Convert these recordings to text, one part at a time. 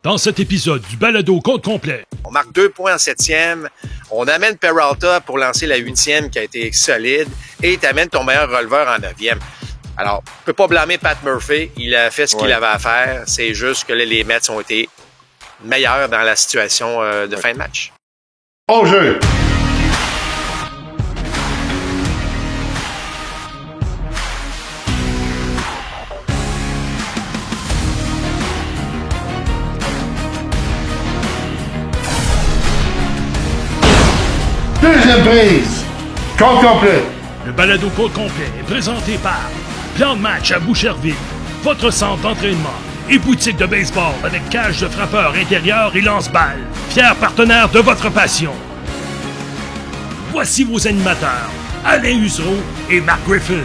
Dans cet épisode du balado compte complet. On marque 2 points en 7e. On amène Peralta pour lancer la 8e qui a été solide. Et tu amènes ton meilleur releveur en 9e. Alors, on peut pas blâmer Pat Murphy. Il a fait ce qu'il avait à faire. C'est juste que les Mets ont été meilleurs dans la situation de fin de match. Au jeu! Deuxième prise! Compte complet! Le balado compte complet est présenté par Plan de match à Boucherville, votre centre d'entraînement et boutique de baseball avec cage de frappeur intérieur et lance-balles. Fier partenaire de votre passion. Voici vos animateurs, Alain Husereau et Mark Griffin.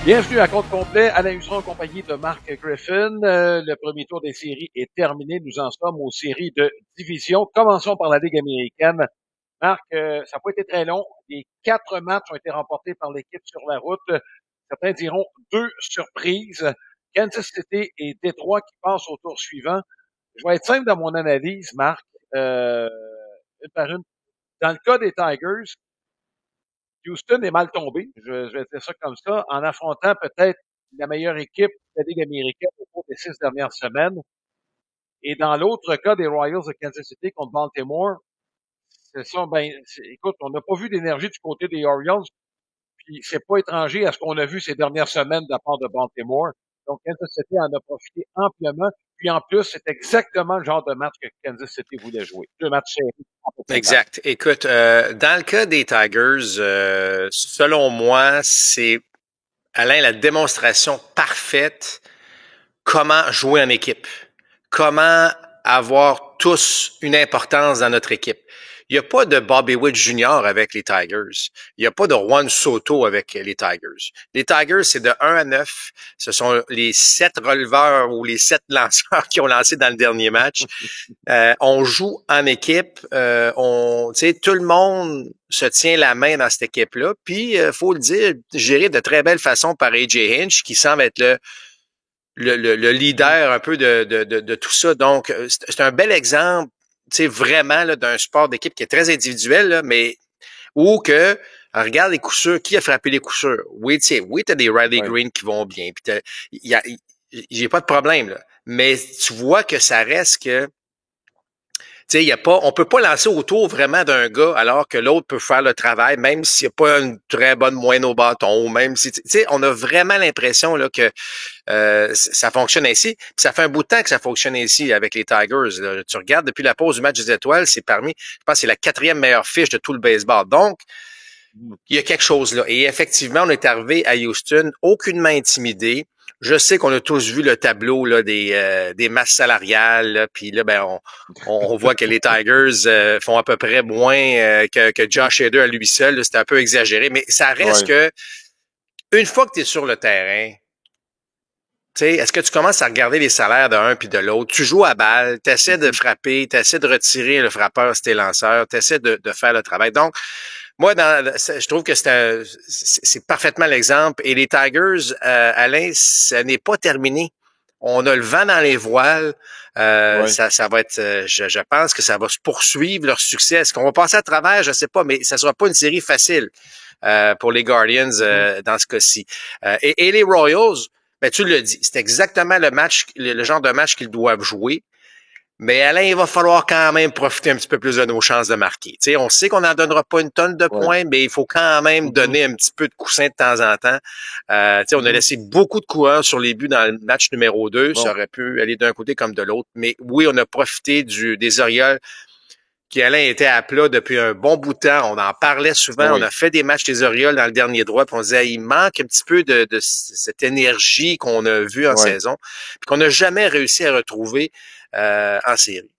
Bienvenue à Compte complet, Alain Husereau en compagnie de Mark Griffin. Le premier tour des séries est terminé. Nous en sommes aux séries de division. Commençons par la Ligue américaine. Marc, ça n'a pas été très long. Les 4 matchs ont été remportés par l'équipe sur la route. Certains diront 2 surprises. Kansas City et Détroit qui passent au tour suivant. Je vais être simple dans mon analyse, Marc. Une par une. Dans le cas des Tigers, Houston est mal tombé, je vais dire ça comme ça, en affrontant peut-être la meilleure équipe de la Ligue américaine au cours des 6 dernières semaines. Et dans l'autre cas des Royals de Kansas City contre Baltimore, c'est ça, écoute, on n'a pas vu d'énergie du côté des Orioles, puis c'est pas étranger à ce qu'on a vu ces dernières semaines de la part de Baltimore. Donc Kansas City en a profité amplement. Puis en plus, c'est exactement le genre de match que Kansas City voulait jouer. 2 matchs serrés. Exact. Écoute, dans le cas des Tigers, selon moi, c'est, Alain, la démonstration parfaite comment jouer en équipe, comment avoir tous une importance dans notre équipe. Il n'y a pas de Bobby Witt Jr. avec les Tigers. Il n'y a pas de Juan Soto avec les Tigers. Les Tigers, c'est de 1 à 9. Ce sont les 7 releveurs ou les 7 lanceurs qui ont lancé dans le dernier match. On joue en équipe. Tout le monde se tient la main dans cette équipe-là. Puis, faut le dire, géré de très belle façon par A.J. Hinch, qui semble être le leader un peu de tout ça. Donc, c'est un bel exemple, vraiment là, d'un sport d'équipe qui est très individuel, là, mais où que regarde les coups sûrs, qui a frappé les coups sûrs? Oui, t'as des Riley Green qui vont bien, puis j'ai pas de problème là. Mais tu vois que ça reste que on peut pas lancer autour vraiment d'un gars alors que l'autre peut faire le travail, même s'il n'y a pas une très bonne moyenne au bâton, même si, on a vraiment l'impression là que ça fonctionne ainsi. Puis ça fait un bout de temps que ça fonctionne ainsi avec les Tigers. Là. Tu regardes depuis la pause du match des étoiles, c'est je pense, c'est la 4e meilleure fiche de tout le baseball. Donc, il y a quelque chose là. Et effectivement, on est arrivé à Houston, aucunement intimidé. Je sais qu'on a tous vu le tableau là, des masses salariales, puis là, on voit que les Tigers font à peu près moins que Josh Hader à lui seul. C'était un peu exagéré, mais ça reste que une fois que tu es sur le terrain, est-ce que tu commences à regarder les salaires d'un puis de l'autre? Tu joues à balle, tu essaies de frapper, tu essaies de retirer le frappeur si t'es lanceur, tu essaies de faire le travail. Donc, moi, je trouve que c'est parfaitement l'exemple. Et les Tigers, Alain, ça n'est pas terminé. On a le vent dans les voiles. Ça va être, je pense que ça va se poursuivre leur succès. Est-ce qu'on va passer à travers? Je sais pas, mais ça sera pas une série facile pour les Guardians dans ce cas-ci. Et les Royals, tu l'as dit, c'est exactement le genre de match qu'ils doivent jouer. Mais Alain, il va falloir quand même profiter un petit peu plus de nos chances de marquer. On sait qu'on n'en donnera pas une tonne de points, mais il faut quand même donner un petit peu de coussin de temps en temps. On a laissé beaucoup de coureurs sur les buts dans le match numéro 2. Ça aurait pu aller d'un côté comme de l'autre. Mais oui, on a profité des Orioles qui, Alain, était à plat depuis un bon bout de temps. On en parlait souvent. On a fait des matchs des Orioles dans le dernier droit. Puis on disait, il manque un petit peu de cette énergie qu'on a vue en saison, puis qu'on n'a jamais réussi à retrouver en série.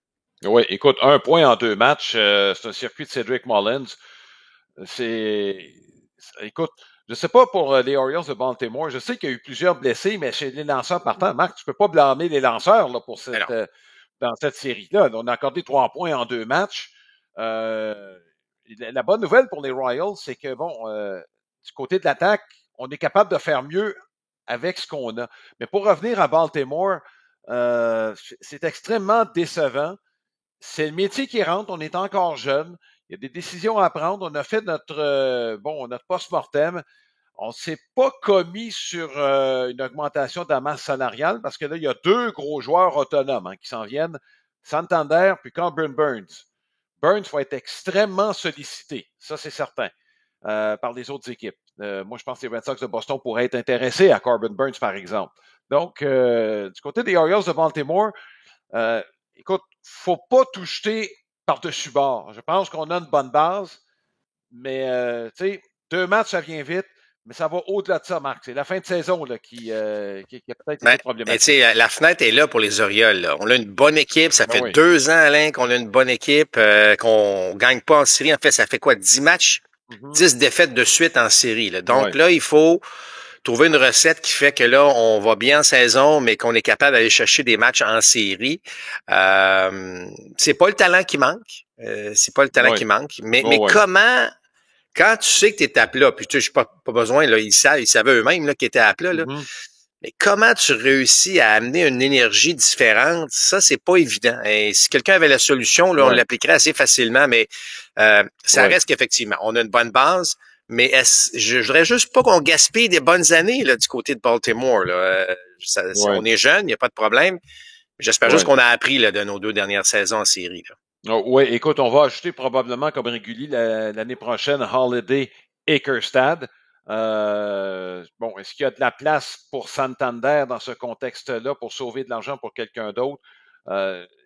Oui, écoute, 1 point en 2 matchs, c'est un circuit de Cedric Mullins. Écoute, je sais pas pour les Orioles de Baltimore, je sais qu'il y a eu plusieurs blessés, mais chez les lanceurs partants, Marc, tu peux pas blâmer les lanceurs là pour dans cette série-là. On a accordé 3 points en 2 matchs. La bonne nouvelle pour les Royals, c'est que du côté de l'attaque, on est capable de faire mieux avec ce qu'on a. Mais pour revenir à Baltimore, C'est extrêmement décevant. C'est le métier qui rentre, on est encore jeune. Il y a des décisions à prendre. On a fait notre post-mortem. On ne s'est pas commis sur une augmentation de la masse salariale parce que là, il y a 2 gros joueurs autonomes qui s'en viennent, Santander puis Corbin Burns. Burns va être extrêmement sollicité, ça c'est certain, par les autres équipes. Moi, je pense que les Red Sox de Boston pourraient être intéressés à Corbin Burns, par exemple. Donc, du côté des Orioles de Baltimore, écoute, faut pas tout jeter par-dessus bord. Je pense qu'on a une bonne base, mais tu sais, 2 matchs, ça vient vite. Mais ça va au-delà de ça, Marc. C'est la fin de saison là, qui a peut-être été problématique. La fenêtre est là pour les Orioles. Là. On a une bonne équipe. Ça fait oui. 2 ans, Alain, qu'on a une bonne équipe, qu'on gagne pas en série. En fait, ça fait quoi? 10 matchs? 10 défaites de suite en série. Là. Donc là, il faut trouver une recette qui fait que là, on va bien en saison, mais qu'on est capable d'aller chercher des matchs en série. C'est pas le talent qui manque. C'est pas le talent qui manque. Mais comment... Quand tu sais que tu es à plat, puis tu sais, pas besoin, là, ils savaient eux-mêmes là, qu'ils étaient à plat, là. Mais comment tu réussis à amener une énergie différente, ça, c'est pas évident. Et si quelqu'un avait la solution, là, on l'appliquerait assez facilement, mais ça reste qu'effectivement, on a une bonne base, mais je voudrais juste pas qu'on gaspille des bonnes années là, du côté de Baltimore. Là. On est jeune, il n'y a pas de problème. J'espère juste qu'on a appris là, de nos 2 dernières saisons en série. Là. Oh, oui, écoute, on va ajouter probablement comme régulier l'année prochaine Holiday Ackerstad. Bon, est-ce qu'il y a de la place pour Santander dans ce contexte-là pour sauver de l'argent pour quelqu'un d'autre?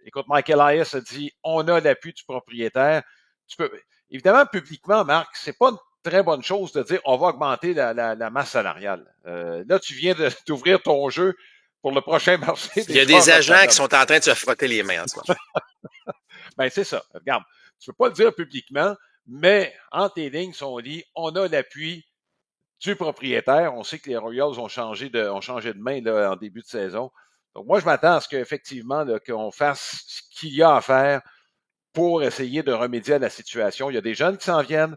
Écoute, Michael Elias a dit on a l'appui du propriétaire. Évidemment, publiquement, Marc, c'est pas une très bonne chose de dire on va augmenter la masse salariale. Là, tu viens d'ouvrir ton jeu pour le prochain marché. Il y a des agents qui sont en train de se frotter les mains en ce moment. Ben, c'est ça. Regarde, tu peux pas le dire publiquement, mais entre tes lignes, on dit, on a l'appui du propriétaire. On sait que les Royals ont changé de main là, en début de saison. Donc, moi, je m'attends à ce qu'effectivement, qu'on fasse ce qu'il y a à faire pour essayer de remédier à la situation. Il y a des jeunes qui s'en viennent.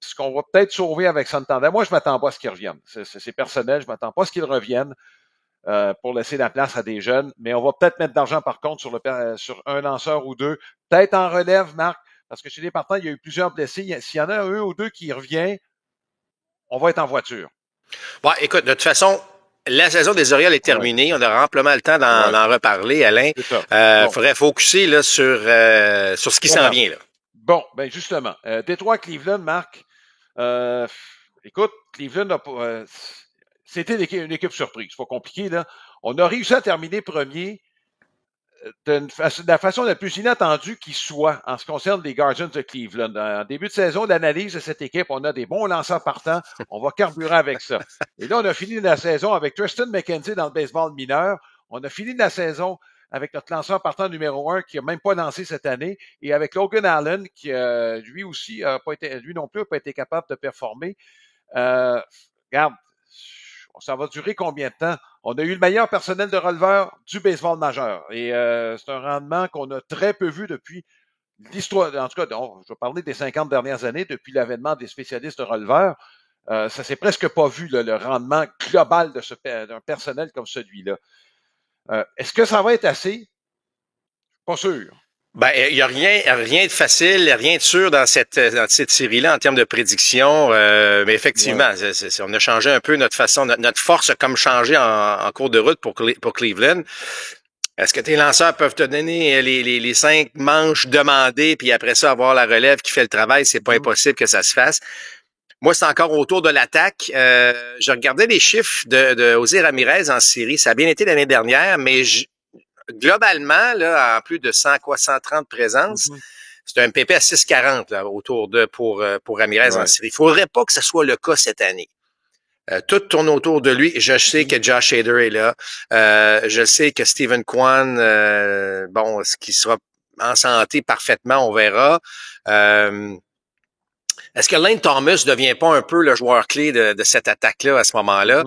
Ce qu'on va peut-être sauver avec Santander. Moi, je m'attends pas à ce qu'ils reviennent. C'est personnel. Je m'attends pas à ce qu'ils reviennent. Pour laisser la place à des jeunes. Mais on va peut-être mettre d'argent, par contre, sur un lanceur ou 2. Peut-être en relève, Marc, parce que chez les partants, il y a eu plusieurs blessés. S'il y en a un ou 2 qui revient, on va être en voiture. Bon, écoute, de toute façon, la saison des Orioles est terminée. On aura amplement le temps d'en reparler, Alain. Faudrait focusser là, sur ce qui s'en vient. Là. Bon, ben justement. Détroit-Cleveland, Marc. Écoute, Cleveland a pas... C'était une équipe surprise. C'est pas compliqué, là. On a réussi à terminer premier de la façon la plus inattendue qui soit en ce qui concerne les Guardians de Cleveland. En début de saison, l'analyse de cette équipe, on a des bons lanceurs partants. On va carburer avec ça. Et là, on a fini la saison avec Tristan McKenzie dans le baseball mineur. On a fini la saison avec notre lanceur partant numéro 1 qui n'a même pas lancé cette année et avec Logan Allen qui, lui aussi, lui non plus n'a pas été capable de performer. Regarde, ça va durer combien de temps? On a eu le meilleur personnel de releveur du baseball majeur. Et c'est un rendement qu'on a très peu vu depuis l'histoire. En tout cas, je vais parler des 50 dernières années, depuis l'avènement des spécialistes de releveurs. Ça s'est presque pas vu, là, le rendement global d'un personnel comme celui-là. Est-ce que ça va être assez? Pas sûr. Ben, il y a rien de facile, rien de sûr dans cette série-là en termes de prédiction. Mais effectivement, on a changé un peu notre façon, notre force a comme changé en cours de route pour Cleveland. Est-ce que tes lanceurs peuvent te donner les 5 manches demandées, puis après ça avoir la relève qui fait le travail? C'est pas impossible que ça se fasse. Moi, c'est encore autour de l'attaque. Je regardais les chiffres de José Ramirez en série. Ça a bien été l'année dernière, mais globalement, là, en plus de 130 présences, c'est un MPP à 6,40 là, autour de pour Ramirez en série. Il faudrait pas que ce soit le cas cette année. Tout tourne autour de lui. Je sais que Josh Hader est là. Je sais que Stephen Kwan, ce qui sera en santé parfaitement, on verra. Est-ce que Lane Thomas ne devient pas un peu le joueur clé de cette attaque-là à ce moment-là?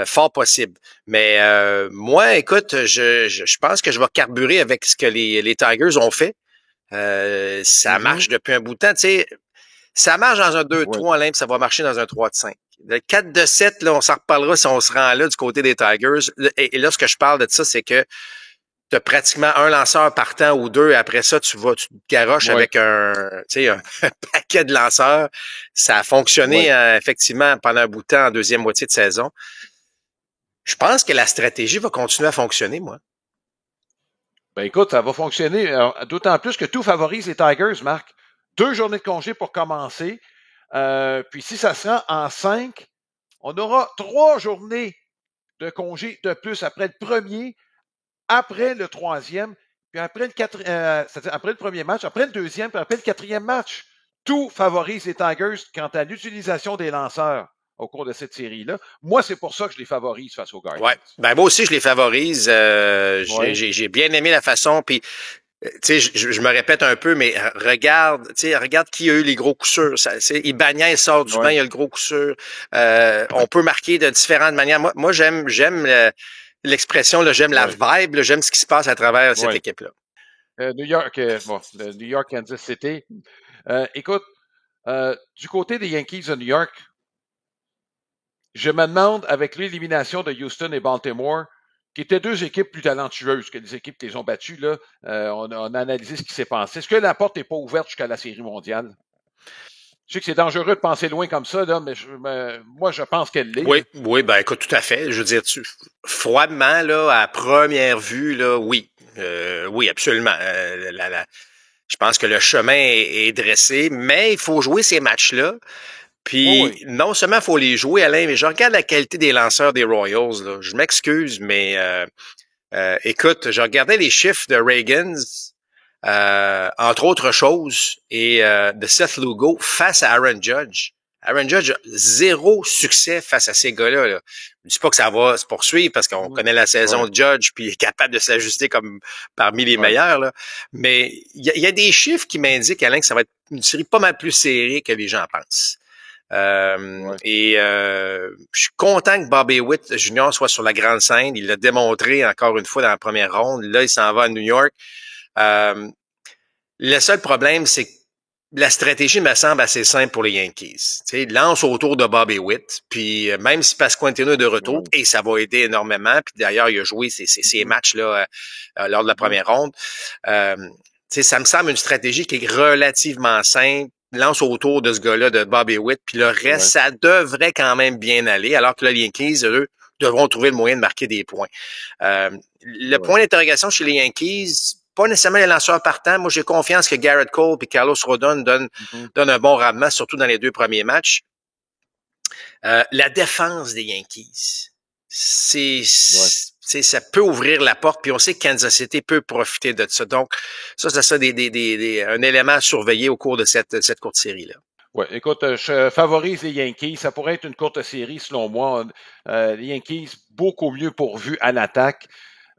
Fort possible. Mais moi, écoute, je pense que je vais carburer avec ce que les Tigers ont fait. Ça marche depuis un bout de temps. Tu sais, ça marche dans un 2-3 Alain, puis ça va marcher dans un 3-5. Le 4-7, là, on s'en reparlera si on se rend là du côté des Tigers. Et là, ce que je parle de ça, c'est que tu as pratiquement un lanceur partant ou deux, et après ça, tu te garoches avec un paquet de lanceurs. Ça a fonctionné effectivement pendant un bout de temps en deuxième moitié de saison. Je pense que la stratégie va continuer à fonctionner, moi. Ben écoute, ça va fonctionner, d'autant plus que tout favorise les Tigers, Marc. 2 journées de congé pour commencer. Puis si ça se rend en 5, on aura 3 journées de congé de plus après le premier, après le troisième, puis après le c'est-à-dire après le premier match, après le deuxième, puis après le quatrième match. Tout favorise les Tigers quant à l'utilisation des lanceurs au cours de cette série-là. Moi, c'est pour ça que je les favorise face aux Guardians. Ouais. Ben moi aussi, je les favorise. J'ai bien aimé la façon, puis tu sais, je me répète un peu, mais regarde qui a eu les gros coups sûrs. Ibanez sort du banc, il y a le gros coup sûr. On peut marquer de différentes manières. Moi j'aime l'expression, là, j'aime la vibe, là, j'aime ce qui se passe à travers cette équipe-là. New York, le New York, Kansas City. Écoute, du côté des Yankees de New York, je me demande, avec l'élimination de Houston et Baltimore, qui étaient 2 équipes plus talentueuses que les équipes qui les ont battues, là, on a analysé ce qui s'est passé. Est-ce que la porte n'est pas ouverte jusqu'à la Série mondiale? Je sais que c'est dangereux de penser loin comme ça, là, mais moi, je pense qu'elle l'est. Oui, ben écoute, tout à fait. Je veux dire, froidement, là, à première vue, là, oui. Oui, absolument. Je pense que le chemin est dressé, mais il faut jouer ces matchs-là. Puis, non seulement il faut les jouer, Alain, mais je regarde la qualité des lanceurs des Royals, là. Je m'excuse, mais écoute, je regardais les chiffres de Reagans, entre autres choses, et de Seth Lugo face à Aaron Judge. Aaron Judge a 0 succès face à ces gars-là. Là. Je dis pas que ça va se poursuivre parce qu'on connaît la saison de Judge puis il est capable de s'ajuster comme parmi les meilleurs. Là. Mais il y a des chiffres qui m'indiquent, Alain, que ça va être une série pas mal plus serrée que les gens pensent. Et je suis content que Bobby Witt Jr. soit sur la grande scène. Il l'a démontré encore une fois dans la première ronde. Là, il s'en va à New York. Le seul problème, c'est que la stratégie me semble assez simple pour les Yankees. Tu sais, lance autour de Bobby Witt, puis même si Pasquantino est de retour, et ça va aider énormément, puis d'ailleurs, il a joué ces matchs-là lors de la première ronde. Tu sais, ça me semble une stratégie qui est relativement simple. Lance autour de ce gars-là, de Bobby Witt, puis le reste, ça devrait quand même bien aller, alors que les Yankees, eux, devront trouver le moyen de marquer des points. Le point d'interrogation chez les Yankees, pas nécessairement les lanceurs partants. Moi, j'ai confiance que Garrett Cole et Carlos Rodon donnent un bon rendement, surtout dans les 2 premiers matchs. La défense des Yankees, ça peut ouvrir la porte, puis on sait que Kansas City peut profiter de ça. Donc, ça, c'est ça un élément à surveiller au cours de cette courte série-là. Ouais, écoute, je favorise les Yankees. Ça pourrait être une courte série, selon moi. Les Yankees, beaucoup mieux pourvus à l'attaque.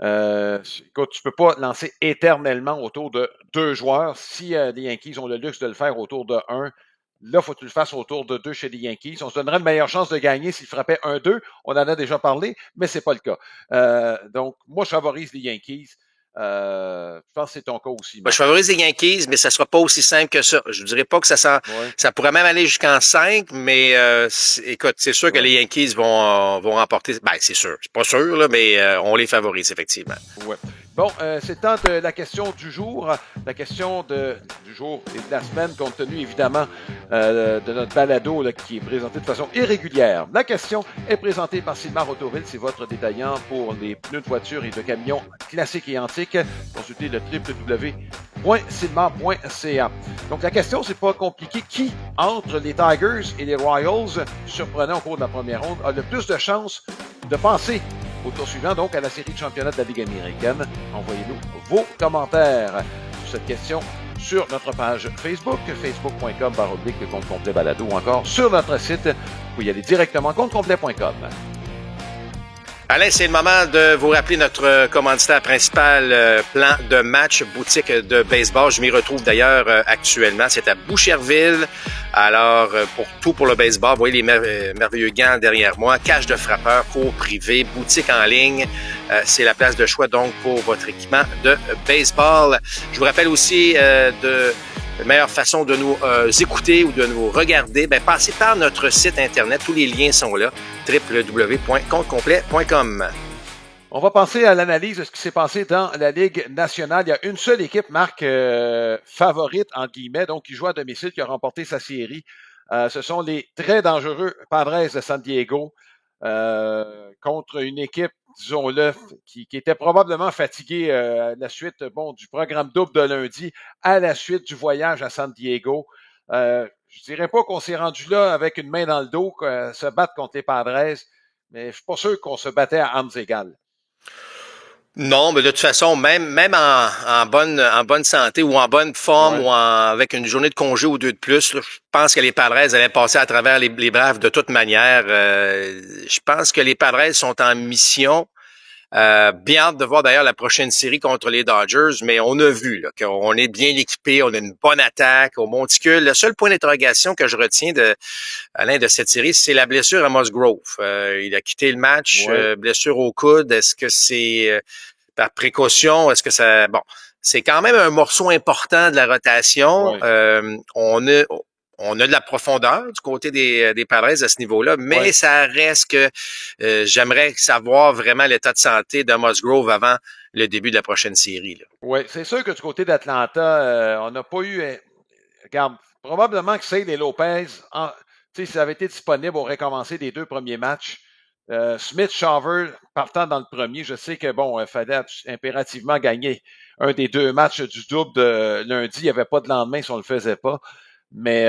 Écoute, tu peux pas lancer éternellement autour de 2 joueurs. Si les Yankees ont le luxe de le faire autour de 1, là, faut que tu le fasses autour de 2 chez les Yankees. On se donnerait une meilleure chance de gagner s'ils frappaient 1-2. On en a déjà parlé, mais c'est pas le cas. Donc, moi, je favorise les Yankees. Je pense que c'est ton cas aussi. Je favorise les Yankees, mais ça sera pas aussi simple que ça. Je dirais pas que ça pourrait même aller jusqu'en 5, mais écoute, c'est sûr que les Yankees vont remporter. Ben, c'est sûr. C'est pas sûr, là, mais on les favorise, effectivement. Ouais. Bon, c'est le temps de la question du jour. La question du jour et de la semaine, compte tenu évidemment de notre balado là, qui est présenté de façon irrégulière. La question est présentée par Sylmar Autoville. C'est votre détaillant pour les pneus de voiture et de camions classiques et antiques. Consultez le www.sylmar.ca. Donc la question, c'est pas compliqué. Qui, entre les Tigers et les Royals, surprenant au cours de la première ronde, a le plus de chances de passer au tour suivant, donc à la série de championnat de la Ligue américaine? Envoyez-nous vos commentaires sur cette question sur notre page Facebook, facebook.com/compte complet balado, ou encore sur notre site. Vous pouvez y aller directement, comptecomplet.com. Alain, c'est le moment de vous rappeler notre commanditaire principal, Plan de match, boutique de baseball. Je m'y retrouve d'ailleurs actuellement. C'est à Boucherville. Alors, pour le baseball, vous voyez les merveilleux gants derrière moi. Cage de frappeur, cours privé, boutique en ligne. C'est la place de choix donc pour votre équipement de baseball. Je vous rappelle aussi la meilleure façon de nous écouter ou de nous regarder, ben, passez par notre site Internet. Tous les liens sont là, www.comptecomplet.com. On va passer à l'analyse de ce qui s'est passé dans la Ligue nationale. Il y a une seule équipe, Marc, favorite, en guillemets, donc qui joue à domicile, qui a remporté sa série. Ce sont les très dangereux Padres de San Diego contre une équipe, disons-le, qui était probablement fatiguée à la suite du programme double de lundi, à la suite du voyage à San Diego. Je dirais pas qu'on s'est rendu là avec une main dans le dos, se battre contre les Padres, mais je suis pas sûr qu'on se battait à armes égales. Non, mais de toute façon, même en bonne santé ou en bonne forme ou avec une journée de congé ou deux de plus, là, je pense que les Padres allaient passer à travers les Braves de toute manière. Je pense que les Padres sont en mission. Bien hâte de voir d'ailleurs la prochaine série contre les Dodgers, mais on a vu là, qu'on est bien équipé, on a une bonne attaque au monticule. Le seul point d'interrogation que je retiens Alain, de cette série, c'est la blessure à Musgrove. Il a quitté le match, blessure au coude. Est-ce que c'est par précaution? Est-ce que ça... Bon, c'est quand même un morceau important de la rotation. On a de la profondeur du côté des Padres à ce niveau-là, mais ça reste que j'aimerais savoir vraiment l'état de santé de Musgrove avant le début de la prochaine série. Oui, c'est sûr que du côté d'Atlanta, on n'a pas eu... regarde, probablement que Sale et Lopez, si ça avait été disponible, auraient commencé les deux premiers matchs. Smith-Shawver, partant dans le premier, je sais que il fallait impérativement gagner un des deux matchs du double de lundi. Il n'y avait pas de lendemain si on le faisait pas. Mais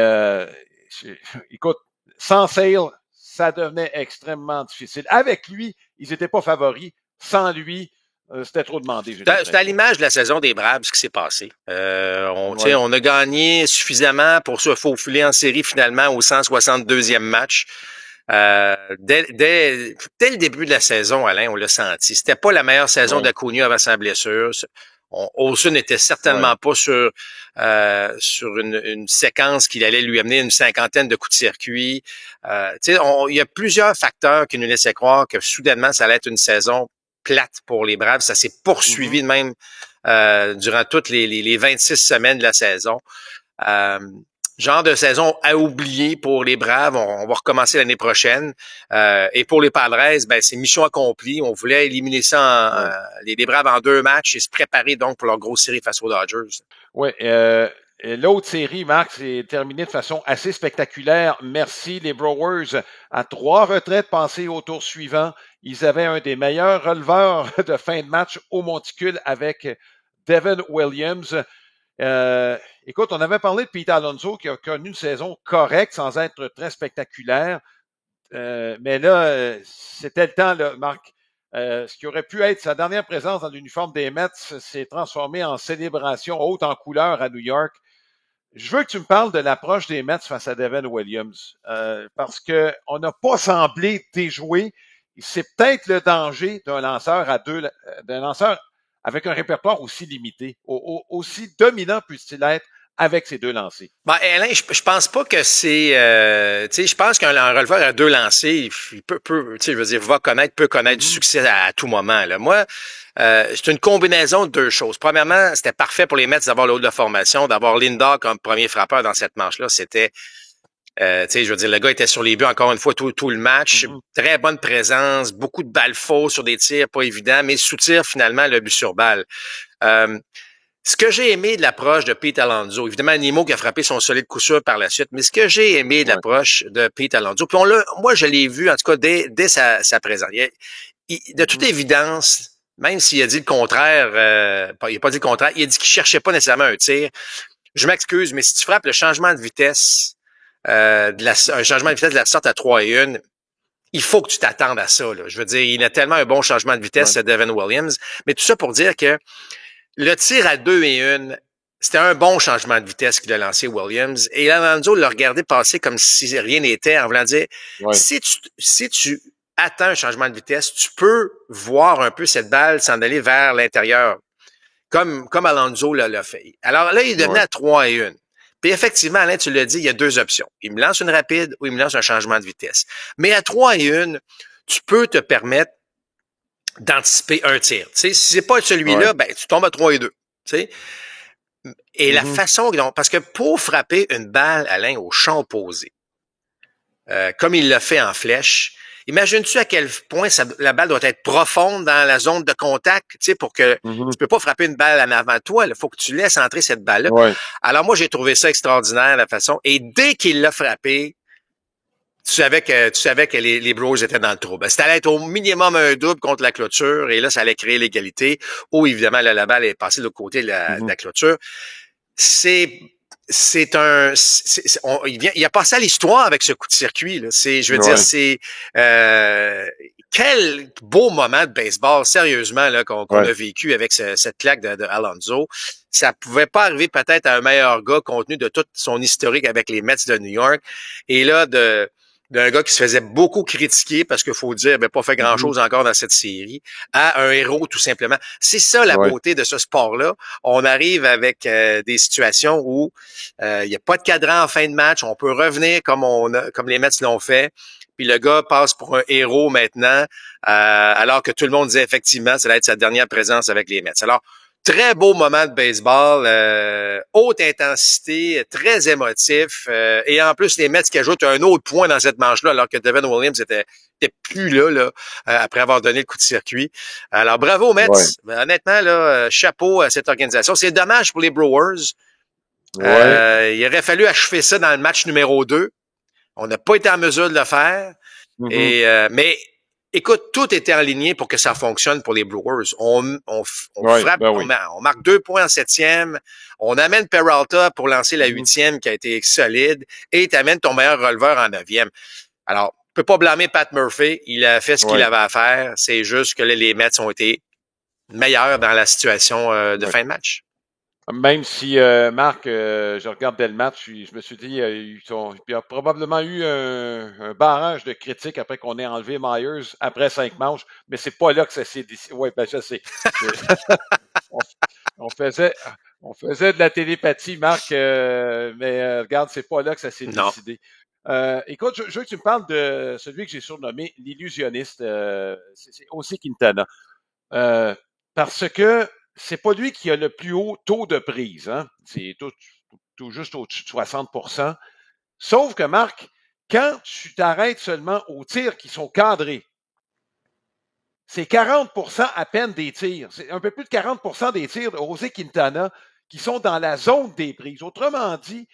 écoute, sans Sale, ça devenait extrêmement difficile. Avec lui, ils n'étaient pas favoris. Sans lui, c'était trop demandé. C'est à l'image de la saison des Braves, ce qui s'est passé. On a gagné suffisamment pour se faufiler en série finalement au 162e match. Dès le début de la saison, Alain, on l'a senti. C'était pas la meilleure saison d'Acuna avant sa blessure. Olson n'était certainement pas sur une séquence qui allait lui amener une cinquantaine de coups de circuit. Il y a plusieurs facteurs qui nous laissaient croire que soudainement, ça allait être une saison plate pour les Braves. Ça s'est poursuivi de même durant toutes les 26 semaines de la saison. Genre de saison à oublier pour les Braves. On va recommencer l'année prochaine. Et pour les Padres, c'est mission accomplie. On voulait éliminer ça les Braves en 2 matchs et se préparer donc pour leur grosse série face aux Dodgers. Oui, l'autre série, Marc, s'est terminée de façon assez spectaculaire. Merci les Brewers à 3 retraites passées au tour suivant. Ils avaient un des meilleurs releveurs de fin de match au monticule avec Devin Williams. Écoute, on avait parlé de Pete Alonso qui a connu une saison correcte sans être très spectaculaire. Mais là, c'était le temps, là, Marc. Ce qui aurait pu être sa dernière présence dans l'uniforme des Mets s'est transformé en célébration haute en couleur à New York. Je veux que tu me parles de l'approche des Mets face à Devin Williams. Parce que on n'a pas semblé déjouer. C'est peut-être le danger d'un lanceur avec un répertoire aussi limité, aussi dominant puisse-t-il être avec ces 2 lancers. Alain, je pense pas que c'est, je pense qu'un releveur à 2 lancers, il peut, peut connaître du succès à tout moment. Là. Moi, c'est une combinaison de 2 choses. Premièrement, c'était parfait pour les Mets d'avoir le haut de la formation, d'avoir Lindor comme premier frappeur dans cette manche-là. C'était, le gars était sur les buts encore une fois tout le match. Très bonne présence, beaucoup de balles fausses sur des tirs pas évidents, mais sous-tir finalement le but sur balle. Ce que j'ai aimé de l'approche de Pete Alonso, évidemment Nemo qui a frappé son solide coup sûr par la suite, mais ce que j'ai aimé de l'approche de Pete Alonso, puis moi je l'ai vu en tout cas dès sa présence. De toute évidence, même s'il a dit le contraire, il a pas dit le contraire, il a dit qu'il cherchait pas nécessairement un tir. Je m'excuse, mais si tu frappes le changement de vitesse, un changement de vitesse de la sorte à 3-1, il faut que tu t'attendes à ça. Là. Je veux dire, il a tellement un bon changement de vitesse, Devin Williams. Mais tout ça pour dire que le tir à 2-1, c'était un bon changement de vitesse qu'il a lancé Williams. Et Alonso l'a regardé passer comme si rien n'était, en voulant dire, si tu attends un changement de vitesse, tu peux voir un peu cette balle s'en aller vers l'intérieur, comme Alonso l'a fait. Alors là, il devenait à 3-1. Puis effectivement, Alain, tu l'as dit, il y a 2 options. Il me lance une rapide ou il me lance un changement de vitesse. Mais à 3-1, tu peux te permettre d'anticiper un tir. Tu sais, si c'est pas celui-là, tu tombes à 3-2. Tu sais. Et la façon dont, parce que pour frapper une balle, Alain, au champ opposé, comme il l'a fait en flèche, imagines-tu à quel point la balle doit être profonde dans la zone de contact, tu sais, pour que tu peux pas frapper une balle en avant de toi, il faut que tu laisses entrer cette balle-là. Ouais. Alors moi, j'ai trouvé ça extraordinaire, la façon. Et dès qu'il l'a frappé, tu savais que les Brewers étaient dans le trouble. C'était allait être au minimum un double contre la clôture, et là, ça allait créer l'égalité, où évidemment, là, la balle est passée de l'autre côté de la clôture. Il a passé à l'histoire avec ce coup de circuit, là. Je veux dire, c'est, quel beau moment de baseball, sérieusement, là, qu'on a vécu avec cette claque de Alonso. Ça pouvait pas arriver peut-être à un meilleur gars compte tenu de tout son historique avec les Mets de New York. Et là, d'un gars qui se faisait beaucoup critiquer parce qu'il faut dire, il n'avait pas fait grand-chose encore dans cette série, à un héros tout simplement. C'est ça la beauté de ce sport-là. On arrive avec des situations où il n'y a pas de cadran en fin de match, on peut revenir comme les Mets l'ont fait. Puis le gars passe pour un héros maintenant, alors que tout le monde disait effectivement ça va être sa dernière présence avec les Mets. Alors, très beau moment de baseball, haute intensité, très émotif, et en plus les Mets qui ajoutent un autre point dans cette manche-là, alors que Devin Williams était plus là, après avoir donné le coup de circuit. Alors bravo aux Mets, honnêtement là, chapeau à cette organisation. C'est dommage pour les Brewers. Il aurait fallu achever ça dans le match numéro 2. On n'a pas été en mesure de le faire. Mais écoute, tout était aligné pour que ça fonctionne pour les Brewers. On frappe, on marque 2 points en 7e, on amène Peralta pour lancer la 8e qui a été solide, et tu amènes ton meilleur releveur en 9e. Alors, on peut pas blâmer Pat Murphy, il a fait ce qu'il avait à faire, c'est juste que les Mets ont été meilleurs dans la situation de fin de match. Même si, Marc, je regardais le match, je me suis dit, il y a probablement eu un barrage de critiques après qu'on ait enlevé Myers après 5 manches, mais c'est pas là que ça s'est décidé. Oui, ben je sais. on faisait de la télépathie, Marc, mais regarde, c'est pas là que ça s'est décidé. Écoute, je veux que tu me parles de celui que j'ai surnommé l'illusionniste, c'est José Quintana. Parce que c'est pas lui qui a le plus haut taux de prise, hein. C'est tout juste au-dessus de 60%. Sauf que, Marc, quand tu t'arrêtes seulement aux tirs qui sont cadrés, c'est 40% à peine des tirs. C'est un peu plus de 40% des tirs de José Quintana qui sont dans la zone des prises. Autrement dit,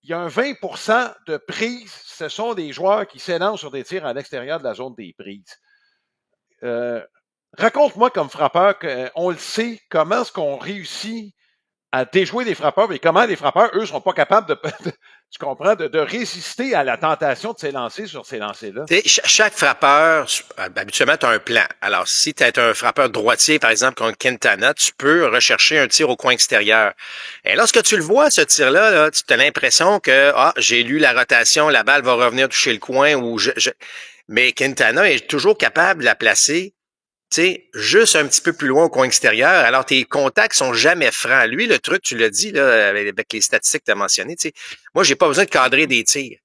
il y a un 20% de prises. Ce sont des joueurs qui s'élancent sur des tirs à l'extérieur de la zone des prises. Raconte-moi comme frappeur, on le sait, comment est-ce qu'on réussit à déjouer les frappeurs et comment les frappeurs, eux, sont pas capables tu comprends, de résister à la tentation de s'élancer sur ces lancers-là. Chaque frappeur, habituellement, tu as un plan. Alors, si tu es un frappeur droitier, par exemple, comme Quintana, tu peux rechercher un tir au coin extérieur. Et lorsque tu le vois, ce tir-là, là, tu as l'impression que, j'ai lu la rotation, la balle va revenir toucher le coin, mais Quintana est toujours capable de la placer, tu sais, juste un petit peu plus loin au coin extérieur. Alors, tes contacts sont jamais francs. Lui, le truc, tu l'as dit, là, avec les statistiques que tu as mentionnées, tu sais, moi, j'ai pas besoin de cadrer des tirs.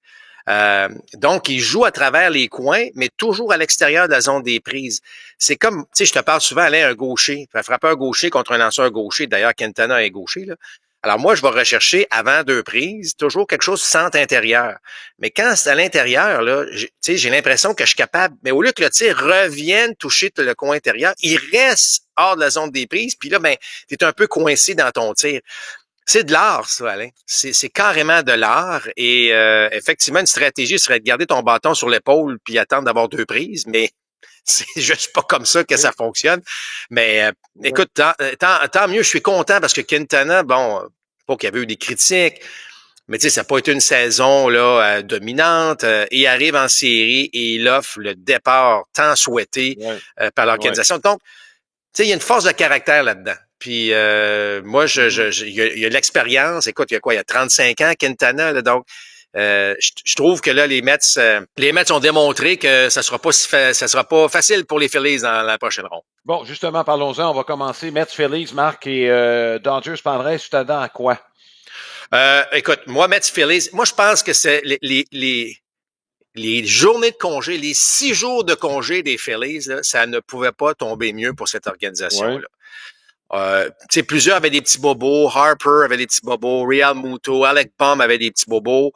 Donc, il joue à travers les coins, mais toujours à l'extérieur de la zone des prises. C'est comme, tu sais, je te parle souvent, Alain, un gaucher, un frappeur gaucher contre un lanceur gaucher. D'ailleurs, Quintana est gaucher, là. Alors moi, je vais rechercher avant 2 prises toujours quelque chose de centre intérieur. Mais quand c'est à l'intérieur, là, j'ai l'impression que je suis capable, mais au lieu que le tir revienne toucher le coin intérieur, il reste hors de la zone des prises, puis là, tu es un peu coincé dans ton tir. C'est de l'art, ça, Alain. C'est carrément de l'art. Et effectivement, une stratégie serait de garder ton bâton sur l'épaule puis attendre d'avoir 2 prises, mais c'est juste pas comme ça que ça fonctionne. Mais écoute, tant mieux, je suis content parce que Quintana, bon, pas qu'il y avait eu des critiques, mais tu sais, ça n'a pas été une saison là dominante. Il arrive en série et il offre le départ tant souhaité par l'organisation. Donc, tu sais, il y a une force de caractère là-dedans. Puis moi, il y a de l'expérience. Écoute, il y a 35 ans, Quintana, là, donc. Je trouve que là, les Mets ont démontré que ça sera pas facile pour les Phillies dans la prochaine ronde. Bon, justement, parlons-en. On va commencer. Mets, Phillies, Marc, et Dodgers, Padres, tu t'attends à quoi? Écoute, moi, Mets, Phillies, moi, je pense que c'est les journées de congé, les 6 jours de congé des Phillies, là, ça ne pouvait pas tomber mieux pour cette organisation-là. Plusieurs avaient des petits bobos. Harper avait des petits bobos. Real Muto, Alec Baum avait des petits bobos.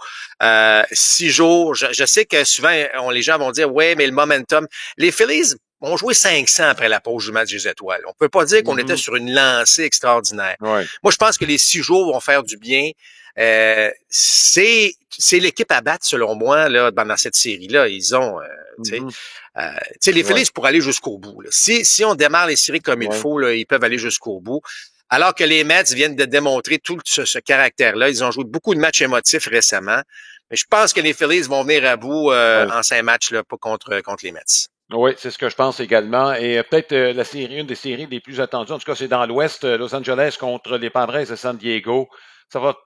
6 jours. Je sais que souvent, les gens vont dire, ouais, mais le momentum. Les Phillies ont joué 500 après la pause du match des étoiles. On peut pas dire qu'on était sur une lancée extraordinaire. Ouais. Moi, je pense que les 6 jours vont faire du bien. C'est l'équipe à battre, selon moi, là, dans cette série-là. Ils ont, les Phillies pour aller jusqu'au bout. Là. Si on démarre les séries comme il faut, là, ils peuvent aller jusqu'au bout. Alors que les Mets viennent de démontrer tout ce caractère-là. Ils ont joué beaucoup de matchs émotifs récemment. Mais je pense que les Phillies vont venir à bout en 5 matchs, là, pas contre les Mets. Oui, c'est ce que je pense également. Et peut-être une des séries les plus attendues, en tout cas, c'est dans l'Ouest, Los Angeles contre les Padres de San Diego. Ça va.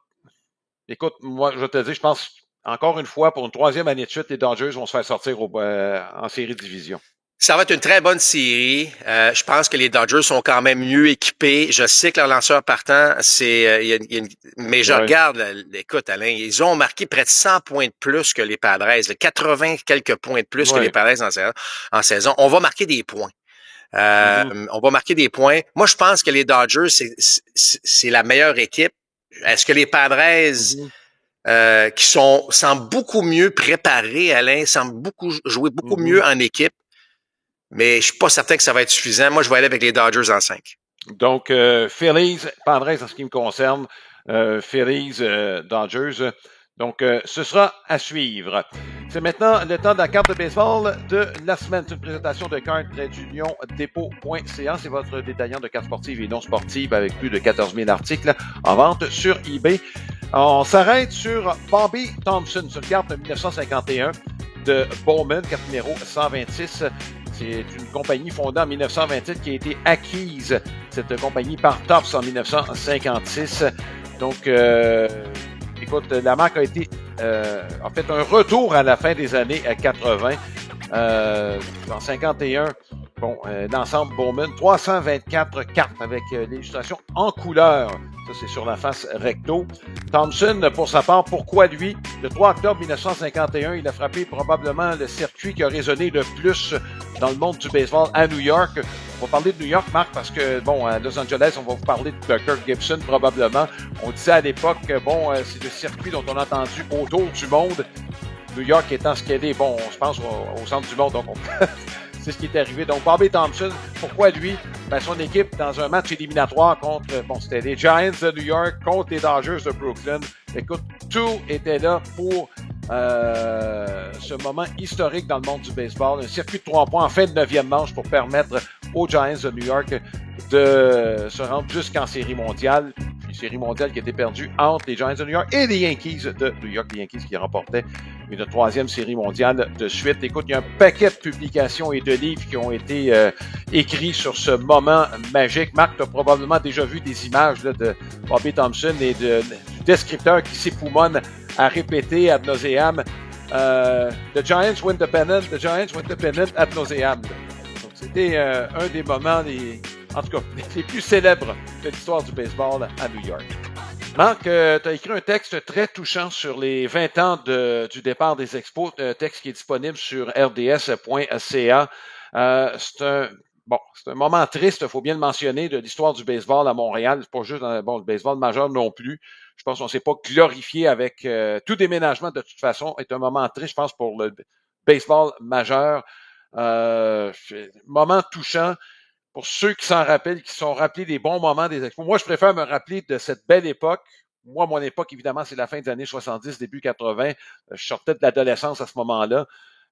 Écoute, moi, je te dis, je pense, encore une fois, pour une 3e année de suite, les Dodgers vont se faire sortir en série de division. Ça va être une très bonne série. Je pense que les Dodgers sont quand même mieux équipés. Je sais que leur lanceur partant, mais je regarde, écoute, Alain, ils ont marqué près de 100 points de plus que les Padres, 80 quelques points de plus que les Padres en saison. On va marquer des points. On va marquer des points. Moi, je pense que les Dodgers, c'est la meilleure équipe. Est-ce que les Padres, qui semblent beaucoup mieux préparés, Alain, semblent jouer beaucoup mieux en équipe, mais je suis pas certain que ça va être suffisant. Moi, je vais aller avec les Dodgers en 5. Donc, Phillies, Padres en ce qui me concerne, Phillies, Dodgers. Donc, ce sera à suivre. C'est maintenant le temps de la carte de baseball de la semaine. C'est une présentation de carte-dépôt.ca. C'est votre détaillant de cartes sportives et non sportives avec plus de 14 000 articles en vente sur eBay. On s'arrête sur Bobby Thompson, sur carte de 1951 de Bowman, carte numéro 126. C'est une compagnie fondée en 1927 qui a été acquise, cette compagnie, par Topps en 1956. Donc, écoute, la marque a fait un retour à la fin des années 80. En 51, l'ensemble Bowman, 324 cartes avec l'illustration en couleur. Ça, c'est sur la face recto. Thompson, pour sa part, pourquoi lui? Le 3 octobre 1951, il a frappé probablement le circuit qui a résonné le plus dans le monde du baseball à New York. On va parler de New York, Marc, parce que, à Los Angeles, on va vous parler de Kirk Gibson, probablement. On disait à l'époque, c'est le circuit dont on a entendu autour du monde. New York étant ce qu'elle est, je pense au centre du monde, donc c'est ce qui est arrivé. Donc, Bobby Thompson, pourquoi lui? Son équipe, dans un match éliminatoire contre, c'était les Giants de New York contre les Dodgers de Brooklyn. Écoute, tout était là pour ce moment historique dans le monde du baseball. Un circuit de 3 points en fin de 9e manche pour permettre aux Giants de New York de se rendre jusqu'en série mondiale. Une série mondiale qui a été perdue entre les Giants de New York et les Yankees de New York. Les Yankees qui remportaient une 3e série mondiale de suite. Écoute, il y a un paquet de publications et de livres qui ont été écrits sur ce moment magique. Marc, tu as probablement déjà vu des images là, de Bobby Thompson et du descripteur qui s'époumonne à répéter ad nauseam The Giants win the pennant, the Giants win the pennant ad nauseam. Donc, c'était un des moments, en tout cas, les plus célèbres de l'histoire du baseball à New York. Marc, tu as écrit un texte très touchant sur les 20 ans du départ des Expos, un texte qui est disponible sur rds.ca. C'est un moment triste, il faut bien le mentionner, de l'histoire du baseball à Montréal. C'est pas juste le baseball majeur non plus. Je pense qu'on ne s'est pas glorifié avec tout déménagement de toute façon. C'est un moment triste, je pense, pour le baseball majeur. Moment touchant. Pour ceux qui s'en rappellent, qui se sont rappelés des bons moments des Expos. Moi, je préfère me rappeler de cette belle époque. Moi, mon époque, évidemment, c'est la fin des années 70, début 80. Je sortais de l'adolescence à ce moment-là.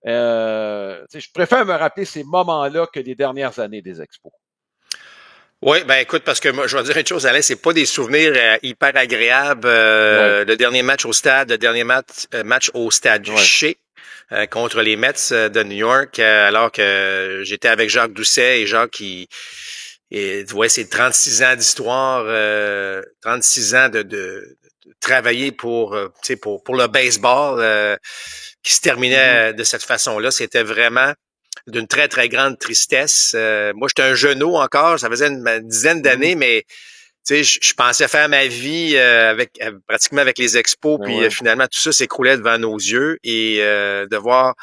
Je préfère me rappeler ces moments-là que les dernières années des Expos. Oui, écoute, parce que moi, je vais dire une chose, Alain, c'est pas des souvenirs hyper agréables. Le dernier match au stade, le dernier match au stade Shea. Contre les Mets de New York, alors que j'étais avec Jacques Doucet et Jacques c'est 36 ans d'histoire, 36 ans de travailler pour le baseball qui se terminait de cette façon-là. C'était vraiment d'une très, très grande tristesse. Moi, j'étais un genou encore, ça faisait une dizaine d'années, mais je pensais faire ma vie pratiquement avec les Expos, puis finalement tout ça s'écroulait devant nos yeux et de voir